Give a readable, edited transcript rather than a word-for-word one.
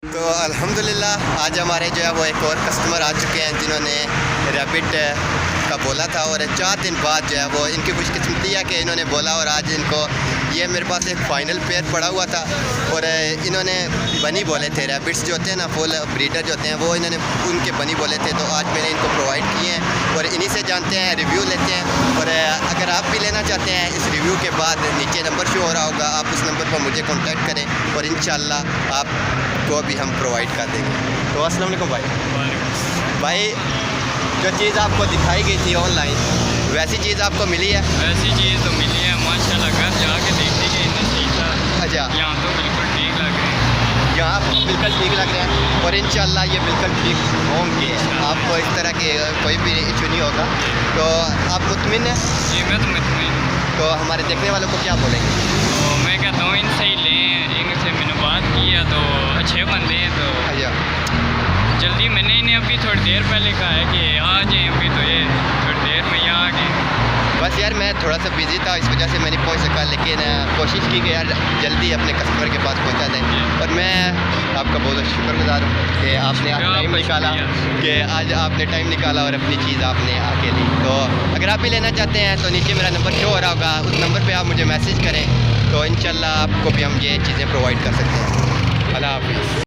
तो अल्हम्दुलिल्लाह आज हमारे जो है वो एक और कस्टमर आ चुके हैं जिन्होंने रैबिट का बोला था और 4 दिन बाद जो है वो इनकी खुशकिस्मती है कि इन्होंने बोला और आज इनको ये मेरे पास एक फ़ाइनल पेयर पड़ा हुआ था और इन्होंने बनी बोले थे। रैबिट्स जो होते हैं ना, फुल ब्रीडर जो होते हैं, वो इन्होंने उनके बनी बोले थे, तो आज मैंने इनको प्रोवाइड किए हैं और इन्हीं से जानते हैं, रिव्यू लेते हैं। और अगर आप भी लेना चाहते हैं, इस रिव्यू के बाद नीचे नंबर शो हो रहा होगा, आप उस नंबर पर मुझे कॉन्टैक्ट करें और इंशाल्लाह आपको भी हम प्रोवाइड कर देंगे। तो अस्सलाम वालेकुम भाई, जो चीज़ आपको दिखाई गई थी ऑनलाइन, वैसी चीज़ आपको मिली है? वैसी चीज़ तो मिली है माशाल्लाह। घर जाके देखने के इतना ठीक था। अच्छा, यहाँ तो बिल्कुल ठीक लग रहे हैं। यहाँ आपको बिल्कुल ठीक लग रहे हैं और इंशाल्लाह ये बिल्कुल ठीक होंगे, आपको इस तरह के कोई भी इशू नहीं होगा। तो आप मुतमिन हैं? जी मैं तो मुतमिन हूँ। तो हमारे देखने वालों को क्या बोलेंगे? तो मैं कहता हूँ इनसे ही लें, इनसे मैंने बात की है तो अच्छे बंदे हैं। तो अच्छा, जल्दी मैंने इन्हें अभी थोड़ी देर पहले कहा है कि आ जाएँ, अभी तो ये थोड़ी देर में यहाँ आ गए। बस यार मैं थोड़ा सा बिज़ी था, इस वजह से मैं नहीं पहुँच सका, लेकिन कोशिश की कि यार जल्दी अपने कस्टमर के पास पहुँचा दें। और मैं आपका बहुत शुक्रगुजार हूँ कि आपने आज टाइम निकाला, कि आज आपने टाइम निकाला और अपनी चीज़ आपने आके ली। तो अगर आप भी लेना चाहते हैं तो नीचे मेरा नंबर शो हो रहा होगा, उस नंबर पर आप मुझे मैसेज करें, तो इंशाल्लाह आपको भी हम ये चीज़ें प्रोवाइड कर सकते हैं। अल्लाह हाफ़िज़।